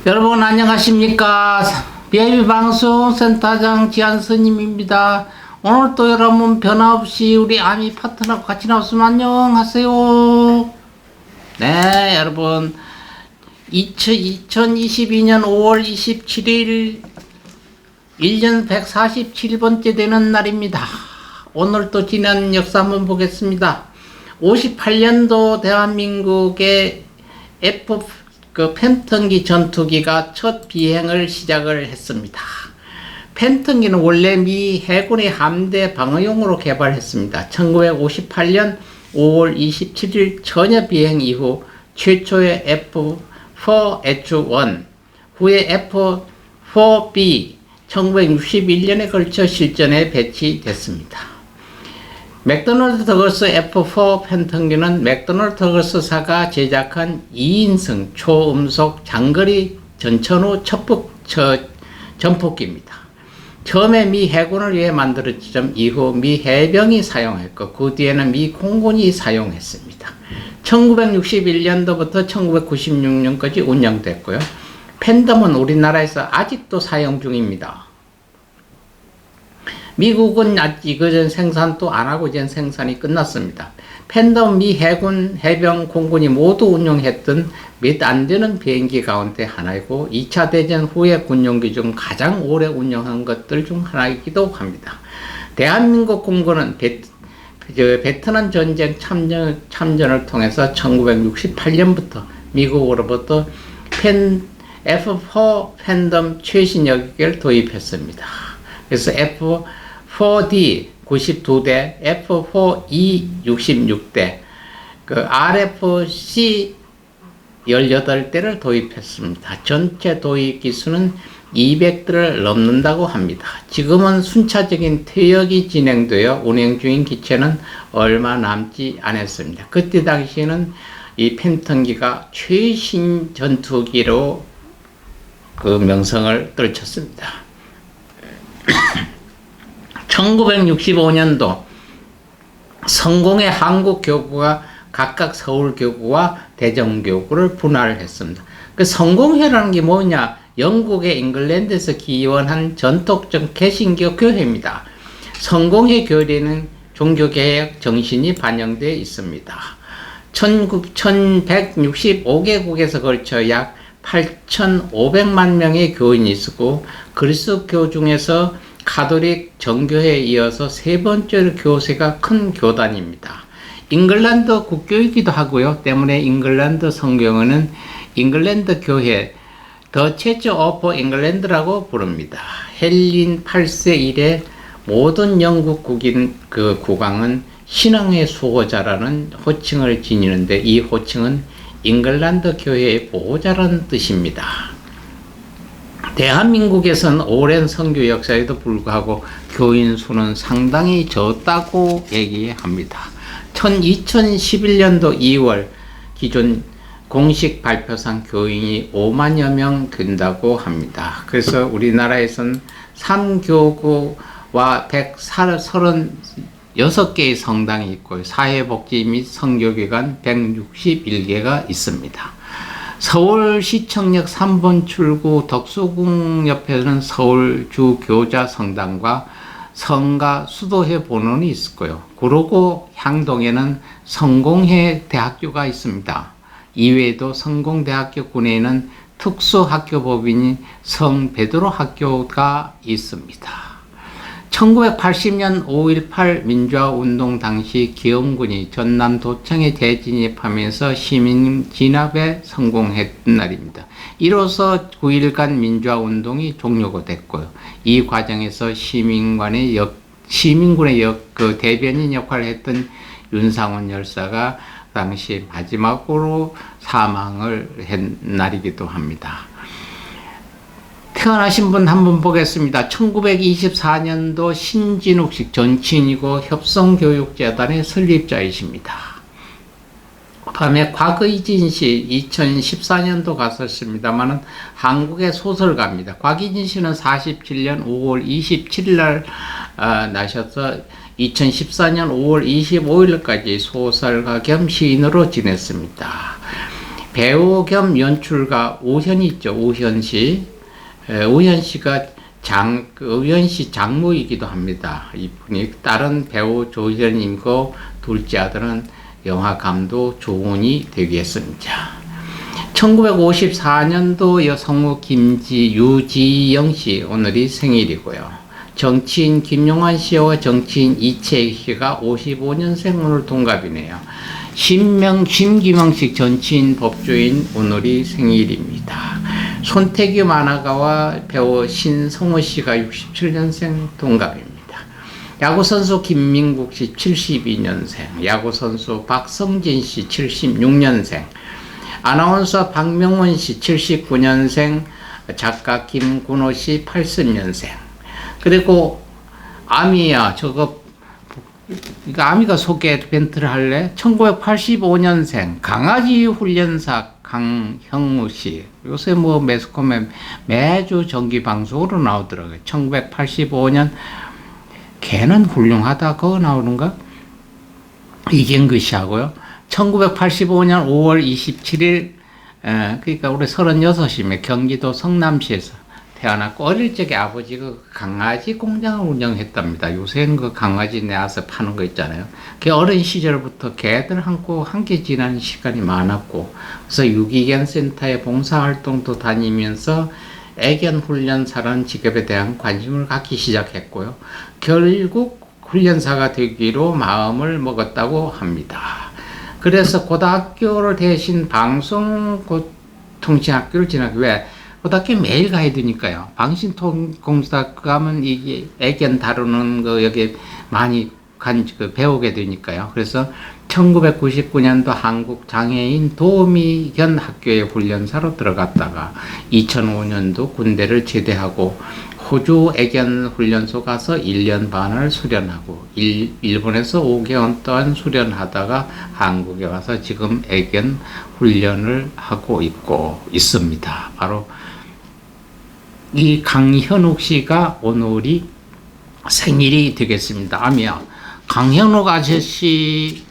여러분 안녕하십니까? BIB 방송 센터장 지한스님입니다. 오늘 또 여러분 변함없이 우리 아미 파트너하고 같이 나왔으면 안녕하세요. 네, 여러분 2022년 5월 27일 1년 147번째 되는 날입니다. 오늘 또 지난 역사 한번 보겠습니다. 58년도 대한민국의 팬턴기 전투기가 첫 비행을 시작을 했습니다. 팬턴기는 원래 미 해군의 함대 방어용으로 개발했습니다. 1958년 5월 27일 전혀 비행 이후 최초의 F-4H-1 후에 F-4B 1961년에 걸쳐 실전에 배치됐습니다. 맥도널드 더글스 F-4 팬턴기는 맥도널드 더글스사가 제작한 2인승 초음속 장거리 전천후 전폭기입니다. 처음에 미 해군을 위해 만들어지던 이후 미 해병이 사용했고 그 뒤에는 미 공군이 사용했습니다. 1961년도부터 1996년까지 운영됐고요. 팬덤은 우리나라에서 아직도 사용 중입니다. 미국은 이거전 생산도 안하고 이제 생산이 끝났습니다. 팬덤 미 해군, 해병, 공군이 모두 운용했던 몇 안되는 비행기 가운데 하나이고 2차 대전 후에 군용기 중 가장 오래 운영한 것들 중 하나이기도 합니다. 대한민국 공군은 베트남 전쟁 참전을 통해서 1968년부터 미국으로부터 F-4 팬덤 최신 여객을 도입했습니다. 그래서 F-4D 92대, F-4E 66대, RFC 18대를 도입했습니다. 전체 도입 기수는 200대를 넘는다고 합니다. 지금은 순차적인 퇴역이 진행되어 운행 중인 기체는 얼마 남지 않았습니다. 그때 당시에는 이 팬턴기가 최신 전투기로 명성을 떨쳤습니다. 1965년도 성공회 한국교구가 각각 서울교구와 대전교구를 분할을 했습니다. 그 성공회라는 게 뭐냐? 영국의 잉글랜드에서 기원한 전통적 개신교 교회입니다. 성공회 교리는 종교개혁 정신이 반영되어 있습니다. 1165개국에서 걸쳐 약 8,500만 명의 교인이 있었고 그리스도교 중에서 가톨릭 정교회에 이어서 세 번째로 교세가 큰 교단입니다. 잉글랜드 국교이기도 하고요. 때문에 잉글랜드 성경은 잉글랜드 교회 더 체치 오브 잉글랜드라고 부릅니다. 헨리 8세 이래 모든 영국 국왕은 신앙의 수호자라는 호칭을 지니는데 이 호칭은 잉글랜드 교회의 보호자라는 뜻입니다. 대한민국에서는 오랜 선교 역사에도 불구하고 교인 수는 상당히 적다고 얘기합니다. 2011년도 2월 기존 공식 발표상 교인이 5만여 명 된다고 합니다. 그래서 우리나라에서는 3교구와 136개의 성당이 있고 사회복지 및 선교기관 161개가 있습니다. 서울시청역 3번 출구 덕수궁 옆에는 서울 주교자 성당과 성가 수도회 본원이 있고요. 구로구 향동에는 성공회 대학교가 있습니다. 이외에도 성공대학교 구내에는 특수학교법인인 성베드로 학교가 있습니다. 1980년 5.18 민주화운동 당시 기영군이 전남도청에 재진입하면서 시민 진압에 성공했던 날입니다. 이로써 9일간 민주화운동이 종료가 됐고요. 이 과정에서 시민군의 대변인 역할을 했던 윤상원 열사가 당시 마지막으로 사망을 한 날이기도 합니다. 태어나신 분 한번 보겠습니다. 1924년도 신진욱식 정치인이고 협성교육재단의 설립자이십니다. 다음에 곽의진 씨 2014년도 갔었습니다만은 한국의 소설가입니다. 곽의진 씨는 47년 5월 27일 날 나셔서 2014년 5월 25일까지 소설가 겸 시인으로 지냈습니다. 배우 겸 연출가 우현이 있죠. 우현 씨. 우현 씨가 우현 씨 장모이기도 합니다. 이분이 다른 배우 조현임고 둘째 아들은 영화 감독 조은이 되겠습니다. 1954년도 여성우 유지영 씨 오늘이 생일이고요. 정치인 김용환 씨와 정치인 이채희 씨가 55년생 오늘 동갑이네요. 심기명식 정치인 법조인 오늘이 생일입니다. 손태규 만화가와 배우 신성호 씨가 67년생 동갑입니다. 야구선수 김민국 씨 72년생, 야구선수 박성진 씨 76년생, 아나운서 박명원 씨 79년생, 작가 김군호 씨 80년생. 그리고 아미야, 아미가 소개 멘트를 할래? 1985년생 강아지 훈련사 강형우 씨. 요새 뭐 매스컴에 매주 정기 방송으로 나오더라고요. 1985년 걔는 훌륭하다 그거 나오는가? 이경규 씨하고요. 1985년 5월 27일 그러니까 우리 36이면 경기도 성남시에서 태어났고 어릴 적에 아버지가 강아지 공장을 운영했답니다. 요새는 그 강아지 내와서 파는 거 있잖아요. 그 어린 시절부터 개들하고 함께 지내는 시간이 많았고 그래서 유기견 센터의 봉사활동도 다니면서 애견 훈련사라는 직업에 대한 관심을 갖기 시작했고요. 결국 훈련사가 되기로 마음을 먹었다고 합니다. 그래서 고등학교를 대신 방송통신학교를 진학해. 왜? 고등학교 매일 가야 되니까요. 방송통신학교 가면 이게 애견 다루는 거 여기 많이 배우게 되니까요. 그래서 1999년도 한국장애인 도우미견 학교에 훈련사로 들어갔다가 2005년도 군대를 제대하고 호주 애견 훈련소 가서 1년 반을 수련하고 일본에서 5개월 동안 수련하다가 한국에 와서 지금 애견 훈련을 하고 있습니다. 바로 이 강현욱 씨가 오늘이 생일이 되겠습니다. 아미야, 강현욱 아저씨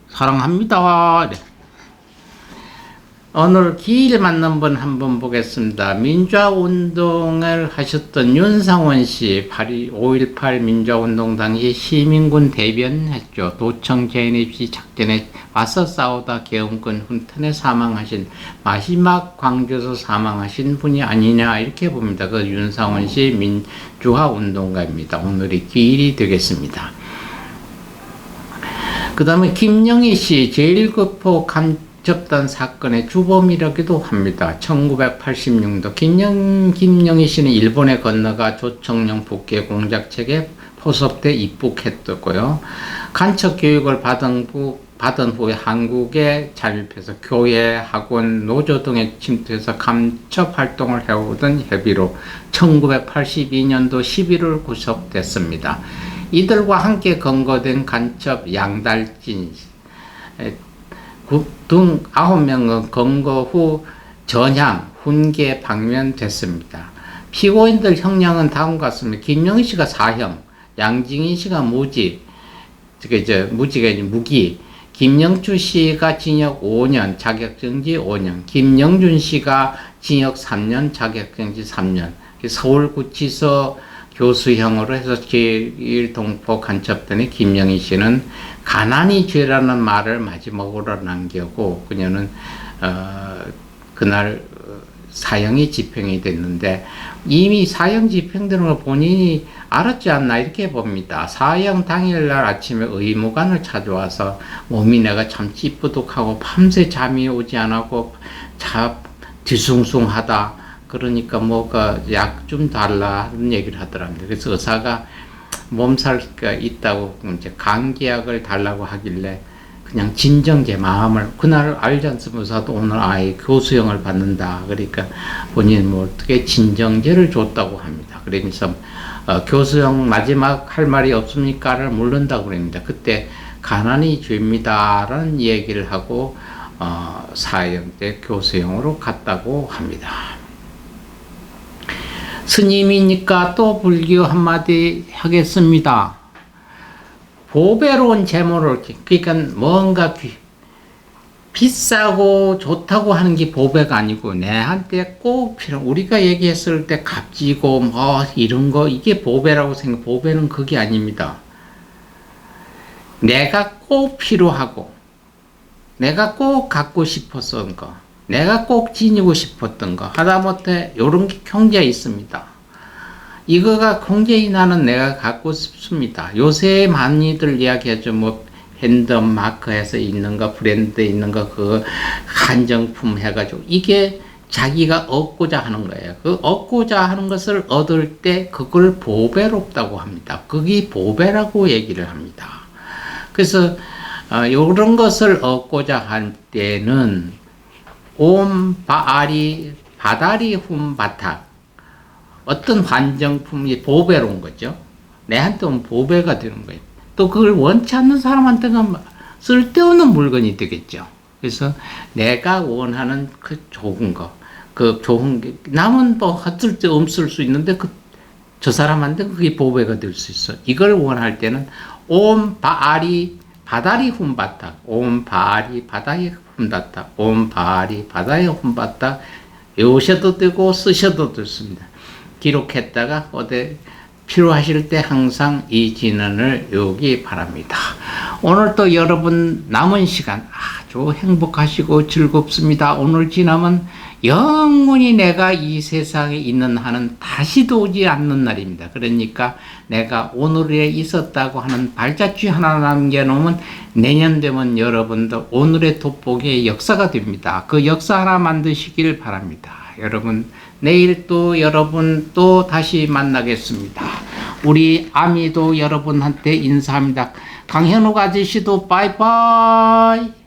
사랑합니다. 오늘 기일 맞는 분 한번 보겠습니다. 민주화운동을 하셨던 윤상원 씨, 5.18 민주화운동 당시 시민군 대변했죠. 도청 재인입시 작전에 맞서 싸우다 계엄군 훈턴에 사망하신 마지막 광주에서 사망하신 분이 아니냐 이렇게 봅니다. 그 윤상원 씨 민주화운동가입니다. 오늘이 기일이 되겠습니다. 그 다음에 김영희 씨 제1급포 간첩단 사건의 주범이라기도 합니다. 1986년도 김영희 씨는 일본에 건너가 조청령 북계 공작책에 포섭돼 입국했었고요. 간첩 교육을 받은 후에 한국에 잠입해서 교회, 학원, 노조 등에 침투해서 간첩 활동을 해오던 협의로 1982년도 11월 구속됐습니다. 이들과 함께 검거된 간첩 양달진 등 9명은 검거 후 전향, 훈계 방면됐습니다. 피고인들 형량은 다음과 같습니다. 김영희 씨가 사형, 양징희 씨가 무기, 김영주 씨가 징역 5년, 자격정지 5년, 김영준 씨가 징역 3년, 자격정지 3년, 서울구치소 교수형으로 해서 제1동포 간첩단의 김영희 씨는 가난이 죄라는 말을 마지막으로 남기고 그녀는 그날 사형이 집행이 됐는데 이미 사형 집행되는 걸 본인이 알았지 않나 이렇게 봅니다. 사형 당일날 아침에 의무관을 찾아와서 몸이 내가 참 찌뿌둥하고 밤새 잠이 오지 않고 뒤숭숭하다. 그러니까 뭐가 약 좀 달라 하는 얘기를 하더랍니다. 그래서 의사가 몸살가 있다고 이제 감기약을 달라고 하길래 그냥 진정제 마음을 그날 알지 않습니까? 의사도 오늘 아이 교수형을 받는다. 그러니까 본인 뭐 어떻게 진정제를 줬다고 합니다. 그러면서 교수형 마지막 할 말이 없습니까를 물른다고 그럽니다. 그때 가난이 죄입니다라는 얘기를 하고 사형 때 교수형으로 갔다고 합니다. 스님이니까 또 불교 한마디 하겠습니다. 보배로운 재물을, 그러니까 뭔가 비싸고 좋다고 하는 게 보배가 아니고 내한테 꼭 우리가 얘기했을 때 값지고 뭐 이런 거 이게 보배라고 보배는 그게 아닙니다. 내가 꼭 필요하고 내가 꼭 갖고 싶었던 거, 내가 꼭 지니고 싶었던 거, 하다못해 요런 게 경제에 있습니다. 이거가 굉장히 나는 내가 갖고 싶습니다. 요새 많이들 이야기하죠. 뭐 핸덤 마크에서 있는 거, 브랜드에 있는 거, 그 한정품 해가지고 이게 자기가 얻고자 하는 거예요. 그 얻고자 하는 것을 얻을 때 그걸 보배롭다고 합니다. 그게 보배라고 얘기를 합니다. 그래서 이런 것을 얻고자 할 때는 온 바다리 훈바탁 어떤 환정품이 보배로운 거죠. 내한테 온 보배가 되는 거예요. 또 그걸 원치 않는 사람한테는 쓸데없는 물건이 되겠죠. 그래서 내가 원하는 그 좋은 거, 그 좋은 게 남은 뭐 쓸데없을 수 있는데 저 사람한테 그게 보배가 될 수 있어. 이걸 원할 때는 온 바다리 훈바탁, 온 바다리 훈바탁, 온 바다리 훈바탁 외우셔도 되고 쓰셔도 좋습니다. 기록했다가 어디 필요하실 때 항상 이 진언을 외우기 바랍니다. 오늘 또 여러분 남은 시간 아주 행복하시고 즐겁습니다. 오늘 지나면 영원히 내가 이 세상에 있는 한은 다시도 오지 않는 날입니다. 그러니까 내가 오늘에 있었다고 하는 발자취 하나 남겨놓으면 내년 되면 여러분도 오늘의 돋보기의 역사가 됩니다. 그 역사 하나 만드시길 바랍니다. 여러분 내일 또 여러분 또 다시 만나겠습니다. 우리 아미도 여러분한테 인사합니다. 강현욱 아저씨도 빠이빠이.